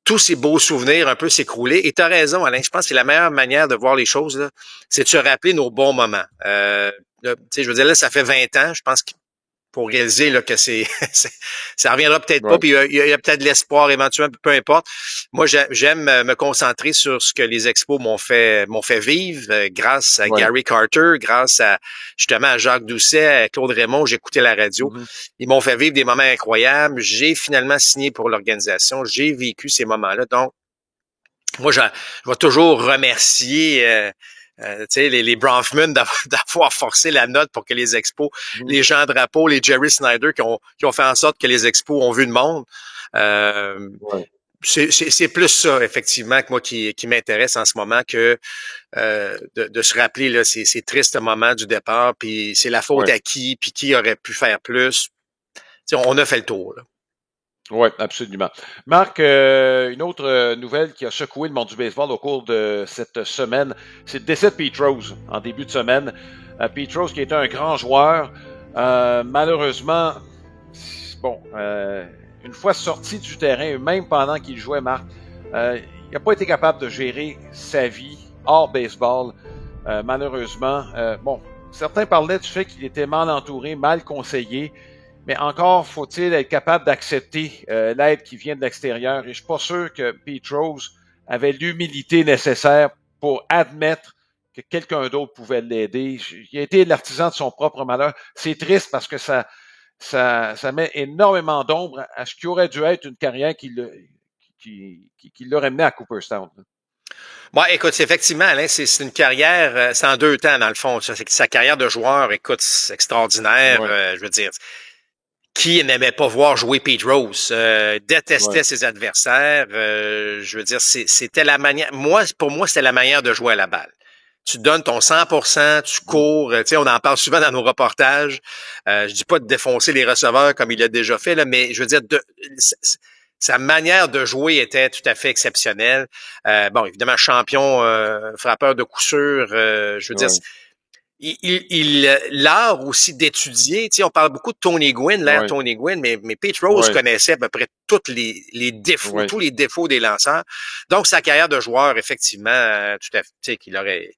tous ces beaux souvenirs un peu s'écrouler. Et tu as raison, Alain, je pense que c'est la meilleure manière de voir les choses, là, c'est de se rappeler nos bons moments. Là, je veux dire, là, ça fait 20 ans, je pense que pour réaliser là, que ça reviendra peut-être pas, puis il y a peut-être de l'espoir éventuellement, peu importe. Moi, j'aime me concentrer sur ce que les expos m'ont fait vivre grâce à Gary Carter, grâce à justement à Jacques Doucet, à Claude Raymond, j'écoutais la radio. Ils m'ont fait vivre des moments incroyables. J'ai finalement signé pour l'organisation. J'ai vécu ces moments-là. Donc, moi, je vais toujours remercier les Bronfman d'avoir forcé la note pour que les expos, les Jean Drapeau, les Jerry Snyder qui ont fait en sorte que les expos ont vu le monde. C'est plus ça, effectivement, que moi qui m'intéresse en ce moment que de se rappeler là, ces tristes moments du départ, puis c'est la faute à qui, puis qui aurait pu faire plus. T'sais, on a fait le tour, là. Oui, absolument. Marc, une autre nouvelle qui a secoué le monde du baseball au cours de cette semaine, c'est le décès de Pete Rose en début de semaine. Pete Rose qui était un grand joueur, malheureusement, une fois sorti du terrain, même pendant qu'il jouait, Marc, il n'a pas été capable de gérer sa vie hors baseball, malheureusement. Certains parlaient du fait qu'il était mal entouré, mal conseillé. Mais encore faut-il être capable d'accepter l'aide qui vient de l'extérieur. Et je suis pas sûr que Pete Rose avait l'humilité nécessaire pour admettre que quelqu'un d'autre pouvait l'aider. Il a été l'artisan de son propre malheur. C'est triste parce que ça met énormément d'ombre à ce qui aurait dû être une carrière qui l'aurait mené à Cooperstown. Bon, écoute, c'est effectivement, Alain, c'est une carrière, c'est en 2 temps, dans le fond. Sa carrière de joueur, écoute, c'est extraordinaire. Je veux dire, qui n'aimait pas voir jouer Pete Rose, détestait ses adversaires. Je veux dire, c'était la manière. Pour moi, c'était la manière de jouer à la balle. Tu donnes ton 100%, tu cours. Tu sais, on en parle souvent dans nos reportages. Je dis pas de défoncer les receveurs comme il l'a déjà fait là, mais je veux dire, sa manière de jouer était tout à fait exceptionnelle. Évidemment, champion, frappeur de coup sûr. Je veux dire. L'art aussi d'étudier, tu sais, on parle beaucoup de Tony Gwynn, Tony Gwynn, mais Pete Rose connaissait à peu près tous les défauts, tous les défauts des lanceurs. Donc, sa carrière de joueur, effectivement, tout à fait, tu sais, qu'il aurait.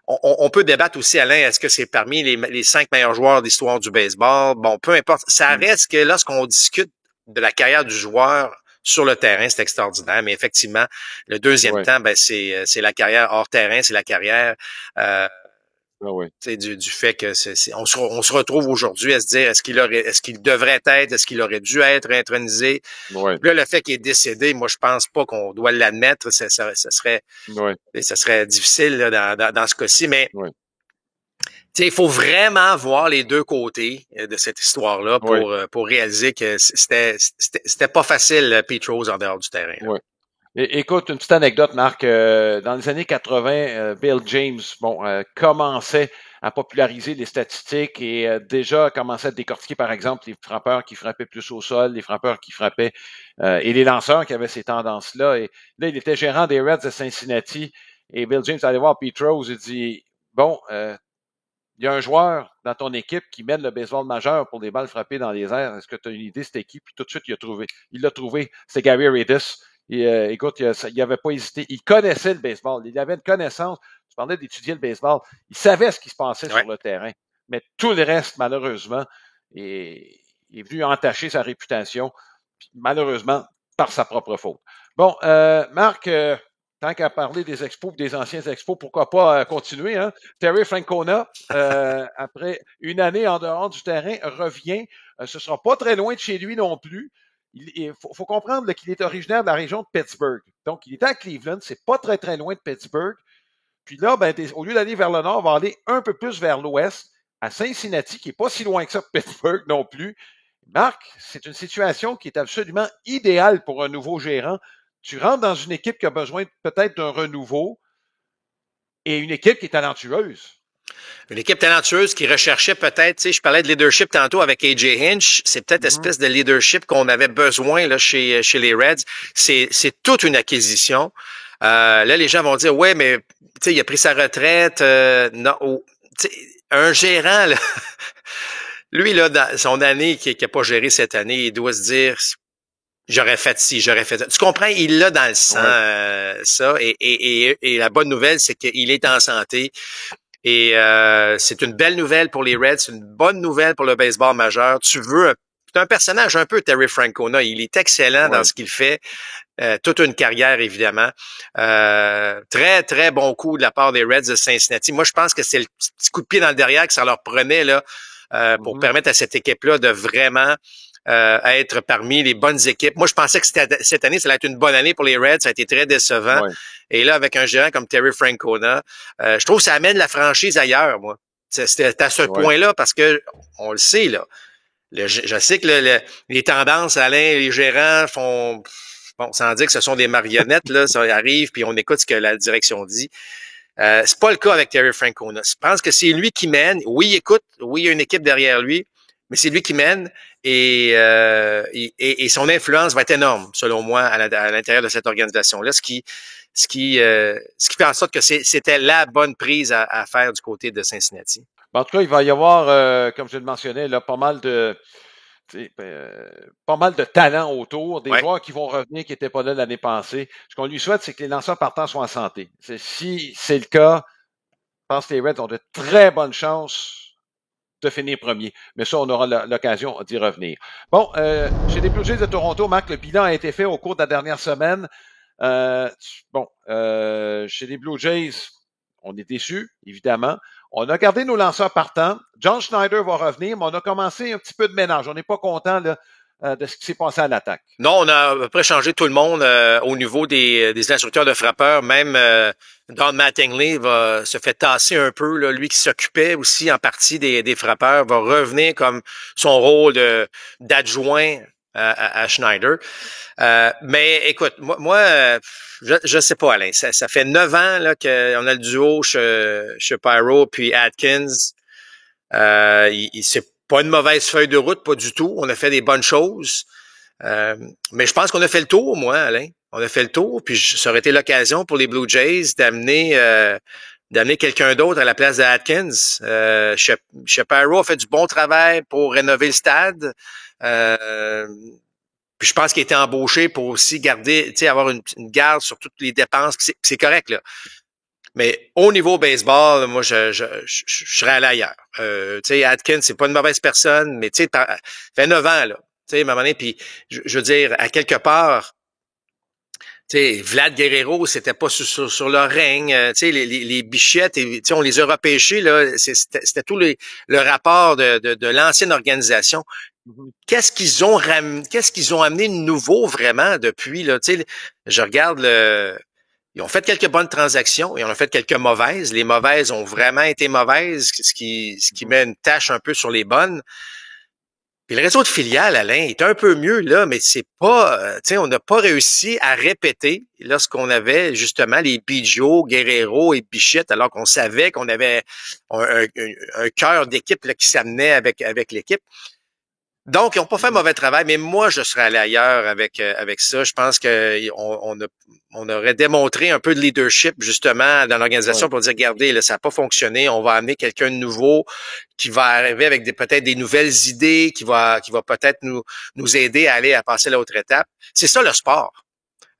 On peut débattre aussi, Alain, est-ce que c'est parmi les 5 meilleurs joueurs d'histoire du baseball? Bon, peu importe. Ça reste que lorsqu'on discute de la carrière du joueur sur le terrain, c'est extraordinaire. Mais effectivement, le deuxième temps, c'est la carrière hors terrain, c'est la carrière. Du fait que on se retrouve aujourd'hui à se dire est-ce qu'il devrait être, est-ce qu'il aurait dû être intronisé. Là, le fait qu'il est décédé, moi je pense pas qu'on doit l'admettre, ça serait difficile là, dans ce cas-ci, mais il faut vraiment voir les deux côtés de cette histoire-là pour réaliser que c'était pas facile Pete Rose en dehors du terrain. Écoute, une petite anecdote, Marc. Dans les années 80, Bill James, commençait à populariser les statistiques et déjà commençait à décortiquer, par exemple, les frappeurs qui frappaient plus au sol, les frappeurs qui frappaient et les lanceurs qui avaient ces tendances-là. Et là, il était gérant des Reds de Cincinnati et Bill James allait voir Pete Rose et dit il y a un joueur dans ton équipe qui mène le baseball majeur pour des balles frappées dans les airs. Est-ce que tu as une idée, cette équipe? Puis tout de suite, il l'a trouvé. C'est Gary Redus. Et écoute, il n'avait pas hésité. Il connaissait le baseball. Il avait une connaissance. Tu parlais d'étudier le baseball. Il savait ce qui se passait sur le terrain. Mais tout le reste, malheureusement, est venu entacher sa réputation, malheureusement, par sa propre faute. Bon, Marc, tant qu'à parler des expos, des anciens expos, pourquoi pas continuer, hein? Terry Francona, après une année en dehors du terrain, revient. Ce sera pas très loin de chez lui non plus. Il faut comprendre qu'il est originaire de la région de Pittsburgh. Donc, il était à Cleveland, c'est pas très, très loin de Pittsburgh. Puis là, au lieu d'aller vers le nord, on va aller un peu plus vers l'ouest, à Cincinnati, qui est pas si loin que ça de Pittsburgh non plus. Marc, c'est une situation qui est absolument idéale pour un nouveau gérant. Tu rentres dans une équipe qui a besoin peut-être d'un renouveau et une équipe qui est talentueuse. Une équipe talentueuse qui recherchait peut-être, tu sais, je parlais de leadership tantôt avec AJ Hinch, c'est peut-être l'espèce de leadership qu'on avait besoin là chez les Reds. C'est toute une acquisition. Là, les gens vont dire, ouais, mais tu sais, il a pris sa retraite. Non, un gérant, là, lui là, dans son année qui n'a pas géré cette année, il doit se dire, j'aurais fait ci, j'aurais fait ça. Tu comprends? Il l'a dans le sang, ça. Et la bonne nouvelle, c'est qu'il est en santé. Et c'est une belle nouvelle pour les Reds, c'est une bonne nouvelle pour le baseball majeur. C'est un personnage un peu Terry Francona. Il est excellent dans ce qu'il fait. Toute une carrière, évidemment. Très, très bon coup de la part des Reds de Cincinnati. Moi, je pense que c'est le petit coup de pied dans le derrière que ça leur prenait là pour permettre à cette équipe-là de vraiment être parmi les bonnes équipes. Moi, je pensais que cette année, ça allait être une bonne année pour les Reds. Ça a été très décevant. Ouais. Et là, avec un gérant comme Terry Francona, je trouve que ça amène la franchise ailleurs, moi. C'était à ce point-là parce que on le sait, là. Je sais que les tendances, Alain, les gérants font... Bon, sans dire que ce sont des marionnettes, là, ça arrive, puis on écoute ce que la direction dit. C'est pas le cas avec Terry Francona. Je pense que c'est lui qui mène. Oui, il écoute. Oui, il y a une équipe derrière lui, mais c'est lui qui mène et son influence va être énorme, selon moi, à l'intérieur de cette organisation-là, ce qui fait en sorte que c'était la bonne prise à faire du côté de Cincinnati. En tout cas, il va y avoir, comme je le mentionnais, là, pas mal de talent autour, des joueurs qui vont revenir, qui n'étaient pas là l'année passée. Ce qu'on lui souhaite, c'est que les lanceurs partants soient en santé. Si c'est le cas, je pense que les Reds ont de très bonnes chances de finir premier. Mais ça, on aura l'occasion d'y revenir. Bon, chez les Blue Jays de Toronto, Marc, le bilan a été fait au cours de la dernière semaine. Chez les Blue Jays, on est déçus, évidemment. On a gardé nos lanceurs partants. John Schneider va revenir, mais on a commencé un petit peu de ménage. On n'est pas content là, de ce qui s'est passé à l'attaque. Non, on a à peu près changé tout le monde au niveau des instructeurs de frappeurs. Même Don Mattingly se fait tasser un peu. Là, lui qui s'occupait aussi en partie des frappeurs va revenir comme son rôle d'adjoint à Schneider. Mais écoute, moi je sais pas, Alain. Ça fait 9 ans là qu'on a le duo chez Pyro puis Atkins. C'est pas une mauvaise feuille de route, pas du tout. On a fait des bonnes choses. Mais je pense qu'on a fait le tour, moi, Alain. On a fait le tour, puis ça aurait été l'occasion pour les Blue Jays d'amener quelqu'un d'autre à la place de Atkins. Shapiro a fait du bon travail pour rénover le stade. Puis je pense qu'il a été embauché pour aussi garder, tu sais, avoir une garde sur toutes les dépenses. C'est correct, là. Mais au niveau baseball, moi, je serais allé ailleurs. Tu sais, Atkins, c'est pas une mauvaise personne, mais tu sais, ça fait 9 ans, là. Tu sais, à un moment donné, puis je veux dire, à quelque part, tu sais, Vlad Guerrero, c'était pas sur le règne. Tu sais, les bichettes, tu sais, on les a repêchés, là. C'était tout le rapport de l'ancienne organisation. Qu'est-ce qu'ils ont amené de nouveau vraiment depuis, là? Tu sais, je regarde ils ont fait quelques bonnes transactions et on a fait quelques mauvaises. Les mauvaises ont vraiment été mauvaises, ce qui met une tâche un peu sur les bonnes. Puis le réseau de filiales, Alain, est un peu mieux, là, mais c'est pas, tu sais, on n'a pas réussi à répéter lorsqu'on avait justement les Biggio, Guerrero et Bichette, alors qu'on savait qu'on avait un cœur d'équipe là, qui s'amenait avec l'équipe. Donc, ils n'ont pas fait un mauvais travail, mais moi, je serais allé ailleurs avec ça. Je pense on aurait démontré un peu de leadership, justement, dans l'organisation pour dire, regardez, là, ça n'a pas fonctionné, on va amener quelqu'un de nouveau qui va arriver avec peut-être des nouvelles idées, qui va peut-être nous aider à passer à l'autre étape. C'est ça, le sport.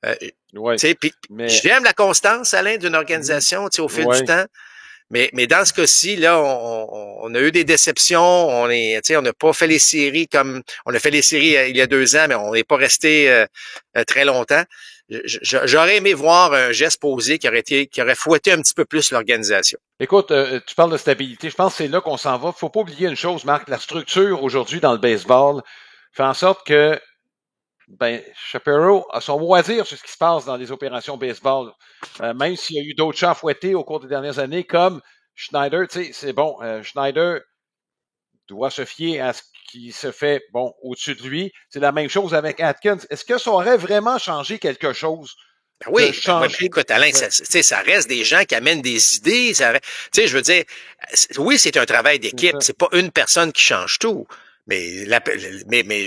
Puis j'aime la constance, Alain, d'une organisation, au fil du temps. Mais dans ce cas-ci, là, on a eu des déceptions. On n'a pas fait les séries comme on a fait les séries il y a 2 ans, mais on n'est pas resté très longtemps. J'aurais aimé voir un geste posé qui aurait fouetté un petit peu plus l'organisation. Écoute, tu parles de stabilité. Je pense que c'est là qu'on s'en va. Faut pas oublier une chose, Marc. La structure aujourd'hui dans le baseball fait en sorte que Shapiro a son mot à dire sur ce qui se passe dans les opérations baseball. Même s'il y a eu d'autres chats fouettés au cours des dernières années, comme Schneider, tu sais, c'est bon. Schneider doit se fier à ce qui se fait, au-dessus de lui. C'est la même chose avec Atkins. Est-ce que ça aurait vraiment changé quelque chose? Oui, écoute, Alain, ça reste des gens qui amènent des idées. Tu sais, je veux dire, oui, c'est un travail d'équipe. C'est pas une personne qui change tout. Mais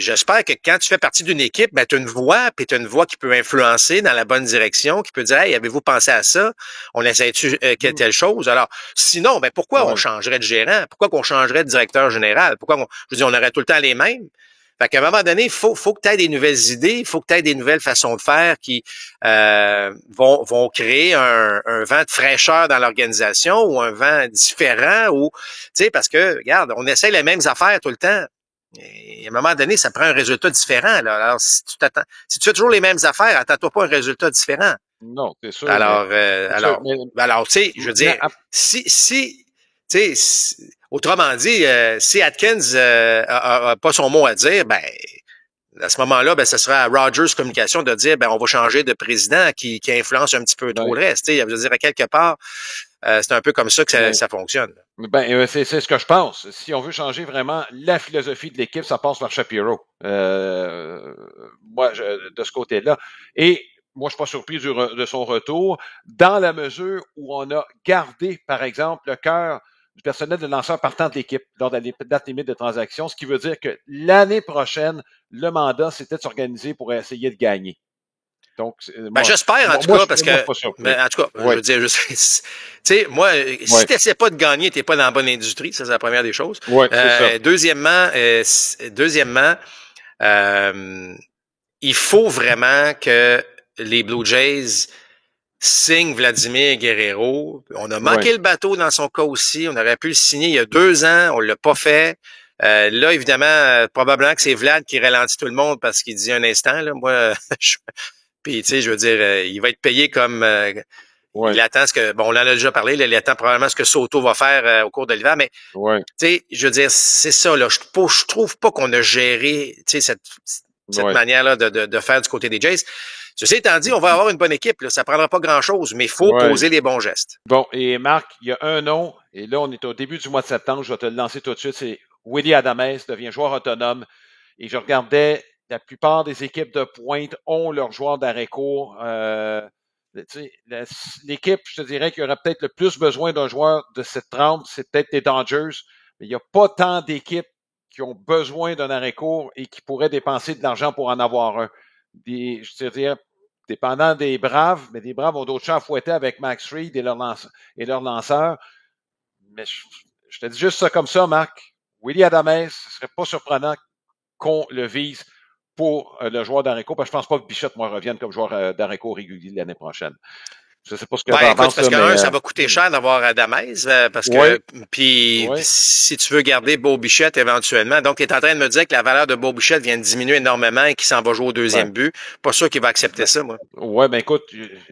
j'espère que quand tu fais partie d'une équipe, tu as une voix, puis tu as une voix qui peut influencer dans la bonne direction, qui peut dire, hey, avez-vous pensé à ça? On essaie-tu telle chose? Alors, sinon, pourquoi on changerait de gérant? Pourquoi qu'on changerait de directeur général? Je veux dire, on aurait tout le temps les mêmes? Fait qu'à un moment donné, il faut que tu aies des nouvelles idées, il faut que tu aies des nouvelles façons de faire qui vont créer un vent de fraîcheur dans l'organisation ou un vent différent ou tu sais parce que regarde, on essaie les mêmes affaires tout le temps. Et à un moment donné, ça prend un résultat différent. Là. Alors, si tu fais toujours les mêmes affaires, attends-toi pas un résultat différent. Non, c'est sûr. Alors, tu sais, je veux dire, autrement dit, si Atkins a pas son mot à dire, ben, à ce moment-là, ben, ce sera à Rogers Communication de dire, ben, on va changer de président qui influence un petit peu trop le reste. Tu sais, je veux dire, à quelque part, c'est un peu comme ça que ça fonctionne. Ben, c'est ce que je pense. Si on veut changer vraiment la philosophie de l'équipe, ça passe par Shapiro. Moi, de ce côté-là. Et moi, je suis pas surpris de son retour, dans la mesure où on a gardé, par exemple, le cœur du personnel de lanceur partant de l'équipe lors de la date limite de transaction, ce qui veut dire que l'année prochaine, le mandat, c'était de s'organiser pour essayer de gagner. Donc, j'espère, en tout cas, parce que, en tout cas, je veux dire, tu sais, moi, si t'essaies pas de gagner, t'es pas dans la bonne industrie, ça, c'est la première des choses. Deuxièmement, il faut vraiment que les Blue Jays signent Vladimir Guerrero. On a manqué le bateau dans son cas aussi. On aurait pu le signer il y a 2 ans. On l'a pas fait. Là, évidemment, probablement que c'est Vlad qui ralentit tout le monde parce qu'il dit un instant, là, moi, puis, tu sais, je veux dire, il va être payé comme... il attend ce que... Bon, on en a déjà parlé, là, il attend probablement ce que Soto va faire au cours de l'hiver, mais, tu sais, je veux dire, c'est ça, là. Je trouve pas qu'on a géré, tu sais, cette manière-là de faire du côté des Jays. Ceci étant dit, on va avoir une bonne équipe, là. Ça prendra pas grand-chose, mais il faut poser les bons gestes. Bon, et Marc, il y a un nom, et là, on est au début du mois de septembre, je vais te le lancer tout de suite, c'est Willy Adames, devient joueur autonome, et je regardais... La plupart des équipes de pointe ont leurs joueurs d'arrêt-court. L'équipe, je te dirais, qui aurait peut-être le plus besoin d'un joueur de cette trempe, c'est peut-être les Dodgers. Mais il n'y a pas tant d'équipes qui ont besoin d'un arrêt-court et qui pourraient dépenser de l'argent pour en avoir un. Je te dirais, dépendant des Braves, mais les Braves ont d'autres chats à fouetter avec Max Fried et leurs lanceurs. Mais je te dis juste ça comme ça, Marc. Willy Adames, ce serait pas surprenant qu'on le vise pour le joueur d'arrêt-court, parce que je pense pas que Bichette, moi, revienne comme joueur d'arrêt-court régulier l'année prochaine. Je sais pas ce que écoute, parce que ça va coûter cher d'avoir Adames, parce que puis si tu veux garder Beau Bichette éventuellement, donc tu es en train de me dire que la valeur de Beau Bichette vient de diminuer énormément et qu'il s'en va jouer au deuxième but. Pas sûr qu'il va accepter ça, moi. Ouais, ben écoute,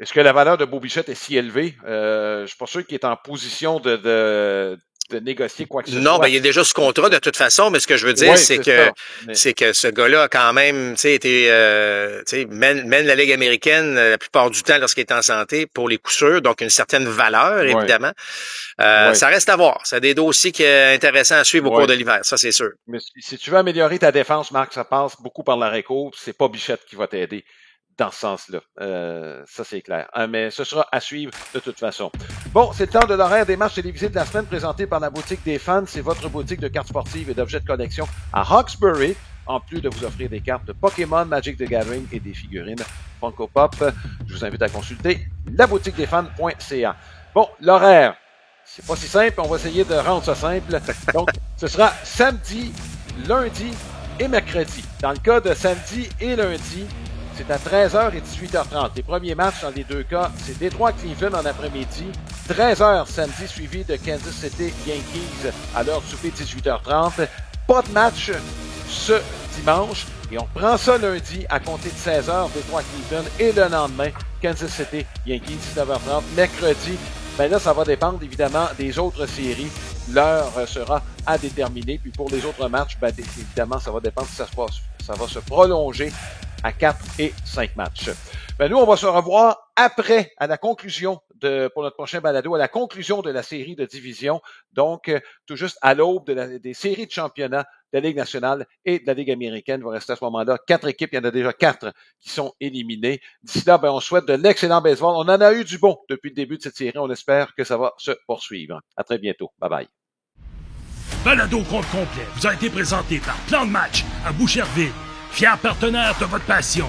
est-ce que la valeur de Beau Bichette est si élevée? Je suis pas sûr qu'il est en position de négocier quoi que ce soit. Non, ben il est déjà sous contrat de toute façon, mais ce que je veux dire, c'est que ce gars-là a quand même, tu sais, été, mène la Ligue américaine la plupart du temps lorsqu'il est en santé pour les coups sûrs, donc une certaine valeur, évidemment. Ça reste à voir. C'est des dossiers qui sont intéressants à suivre au cours de l'hiver, ça c'est sûr. Mais si tu veux améliorer ta défense, Marc, ça passe beaucoup par l'arrêt-court, c'est pas Bichette qui va t'aider dans ce sens-là. Ça, c'est clair. Mais ce sera à suivre de toute façon. Bon, c'est le temps de l'horaire des matchs télévisés de la semaine présentés par la boutique des fans. C'est votre boutique de cartes sportives et d'objets de collection à Hawkesbury, en plus de vous offrir des cartes de Pokémon, Magic the Gathering et des figurines Funko Pop. Je vous invite à consulter laboutiquedesfans.ca. Bon, l'horaire, c'est pas si simple. On va essayer de rendre ça simple. Donc, ce sera samedi, lundi et mercredi. Dans le cas de samedi et lundi, c'est à 13h et 18h30. Les premiers matchs dans les deux cas, c'est Détroit-Cleveland en après-midi. 13h samedi, suivi de Kansas City Yankees à l'heure du souper 18h30. Pas de match ce dimanche. Et on prend ça lundi à compter de 16h, Détroit-Cleveland. Et le lendemain, Kansas City Yankees 19h30. Mercredi, ben là, ça va dépendre évidemment des autres séries. L'heure sera à déterminer. Puis pour les autres matchs, ben, évidemment, ça va dépendre si ça va se prolonger à 4 et 5 matchs. Ben, nous, on va se revoir après, à la conclusion pour notre prochain balado, à la conclusion de la série de division. Donc, tout juste à l'aube des séries de championnat de la Ligue nationale et de la Ligue américaine. Il va rester à ce moment-là 4 équipes. Il y en a déjà 4 qui sont éliminées. D'ici là, ben, on souhaite de l'excellent baseball. On en a eu du bon depuis le début de cette série. On espère que ça va se poursuivre. À très bientôt. Bye bye. Balado compte complet vous a été présenté par Plan de match à Boucherville, fier partenaire de votre passion.